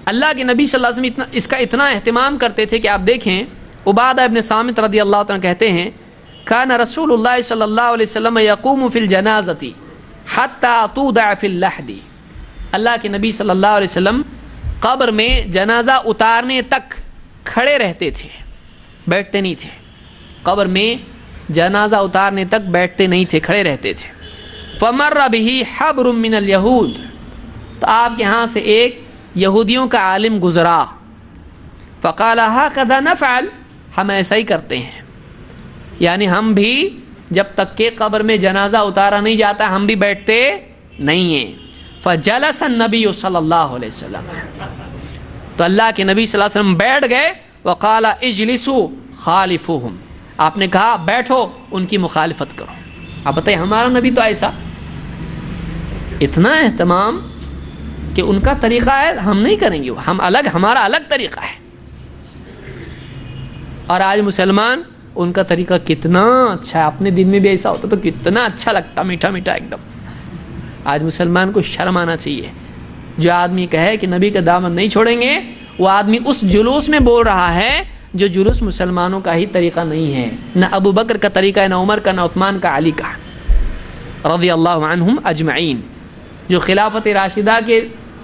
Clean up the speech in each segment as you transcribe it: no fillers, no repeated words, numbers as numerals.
اللہ کے نبی صلی اللہ علیہ وسلم اس کا اتنا اہتمام کرتے تھے کہ آپ دیکھیں عبادہ ابن صامت رضی اللہ عنہ کہتے ہیں کان رسول اللہ صلی اللہ علیہ وسلم یقوم فی الجنازۃ حتی تودع فی اللحد، اللہ کے نبی صلی اللہ علیہ وسلم قبر میں جنازہ اتارنے تک کھڑے رہتے تھے، بیٹھتے نہیں تھے، قبر میں جنازہ اتارنے تک بیٹھتے نہیں تھے، کھڑے رہتے تھے۔ فمر بہ حبر من الیہود، تو آپ کے ہاں سے ایک یہودیوں کا عالم گزرا، فقال ھکذا نفعل، ہم ایسا ہی کرتے ہیں، یعنی ہم بھی جب تک کہ قبر میں جنازہ اتارا نہیں جاتا ہم بھی بیٹھتے نہیں ہیں۔ فجلس النبی صلی اللہ علیہ وسلم، تو اللہ کے نبی صلی اللہ علیہ وسلم بیٹھ گئے، وقال اجلسوا خالفوہم، آپ نے کہا بیٹھو ان کی مخالفت کرو۔ آپ بتائیں ہمارا نبی تو ایسا، اتنا اہتمام کہ ان کا طریقہ ہے ہم نہیں کریں گے، ہم الگ، ہمارا الگ طریقہ ہے۔ اور آج مسلمان ان کا طریقہ کتنا اچھا ہے، اپنے دن میں بھی ایسا ہوتا تو کتنا اچھا لگتا، میٹھا میٹھا ایک دم۔ آج مسلمان کو شرم آنا چاہیے، جو آدمی کہے کہ نبی کا دامن نہیں چھوڑیں گے وہ آدمی اس جلوس میں بول رہا ہے جو جلوس مسلمانوں کا ہی طریقہ نہیں ہے، نہ ابو بکر کا طریقہ ہے، نہ عمر کا، نہ عثمان کا، علی کا رضی اللہ عنہم اجمعین، جو خلافت راشدہ کے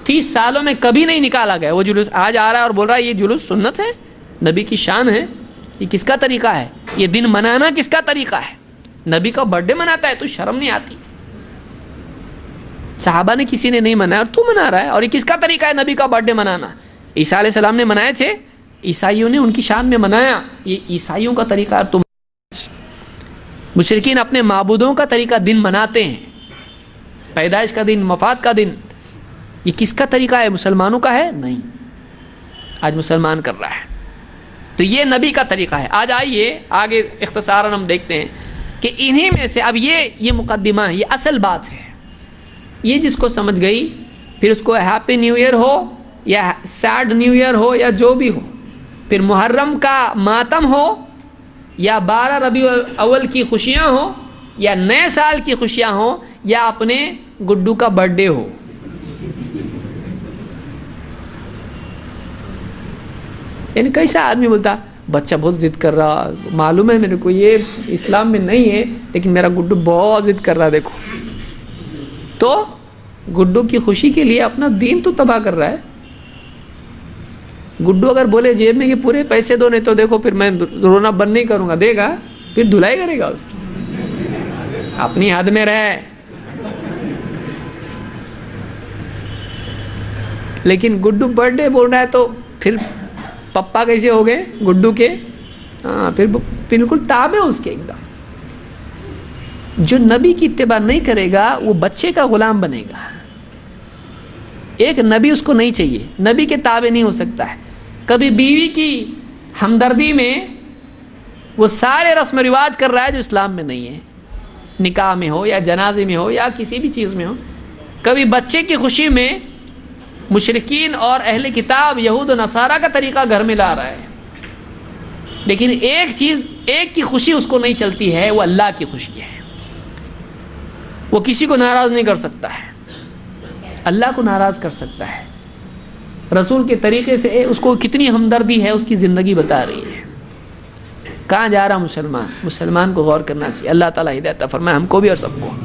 30 سالوں میں کبھی نہیں نکالا گیا۔ وہ جلوس آج آ رہا ہے اور بول رہا ہے یہ جلوس سنت ہے، نبی کی شان ہے، یہ کس کا طریقہ ہے؟ یہ دن منانا کس کا طریقہ ہے؟ نبی کا برتھ ڈے مناتا ہے تو شرم نہیں آتی؟ صحابہ نے کسی نے نہیں منایا اور تو منا رہا ہے، اور یہ کس کا طریقہ ہے نبی کا برتھ ڈے منانا؟ عیسیٰ علیہ السلام نے منائے تھے، عیسائیوں نے ان کی شان میں منایا، یہ عیسائیوں کا طریقہ ہے۔ تم مشرکین اپنے معبودوں کا طریقہ دن مناتے ہیں، پیدائش کا دن، وفات کا دن، یہ کس کا طریقہ ہے؟ مسلمانوں کا ہے؟ نہیں، آج مسلمان کر رہا ہے۔ تو یہ نبی کا طریقہ ہے۔ آج آئیے آگے اختصاراً ہم دیکھتے ہیں کہ انہی میں سے اب یہ مقدمہ ہے، یہ اصل بات ہے۔ یہ جس کو سمجھ گئی پھر اس کو ہیپی نیو ایئر ہو یا سیڈ نیو ایئر ہو یا جو بھی ہو، پھر محرم کا ماتم ہو یا 12 ربیع الاول کی خوشیاں ہوں یا نئے سال کی خوشیاں ہوں یا اپنے گڈو کا برتھ ڈے ہو، یعنی کیسا آدمی بولتا بچہ بہت ضد کر رہا، معلوم ہے میرے کو یہ اسلام میں نہیں ہے لیکن میرا گڈو بہت ضد کر رہا، دیکھو تو گڈو کی خوشی کے لیے اپنا دین تو تباہ کر رہا ہے۔ گڈو اگر بولے جیب میں کہ پورے پیسے دو نہیں تو دیکھو پھر میں رونا بند نہیں کروں گا، دے گا، پھر دھلائی کرے گا اس کی، اپنی حد میں رہے۔ لیکن گڈو برتھ ڈے بول رہا ہے تو پھر پپا کیسے ہو گئے گڈو کے؟ ہاں، پھر بالکل تابع اس کے ایک دم۔ جو نبی کی اتباع نہیں کرے گا وہ بچے کا غلام بنے گا۔ ایک نبی اس کو نہیں چاہیے، نبی کے تابع نہیں ہو سکتا ہے۔ کبھی بیوی کی ہمدردی میں وہ سارے رسم و رواج کر رہا ہے جو اسلام میں نہیں ہے، نکاح میں ہو یا جنازے میں ہو یا کسی بھی چیز میں ہو۔ کبھی بچے کی خوشی میں مشرکین اور اہل کتاب یہود و نصارہ کا طریقہ گھر میں لا رہا ہے، لیکن ایک چیز، ایک کی خوشی اس کو نہیں چلتی ہے، وہ اللہ کی خوشی ہے۔ وہ کسی کو ناراض نہیں کر سکتا ہے، اللہ کو ناراض کر سکتا ہے۔ رسول کے طریقے سے اس کو کتنی ہمدردی ہے، اس کی زندگی بتا رہی ہے۔ کہاں جا رہا مسلمان کو غور کرنا چاہیے۔ اللہ تعالیٰ ہدایت عطا فرمائے ہم کو بھی اور سب کو۔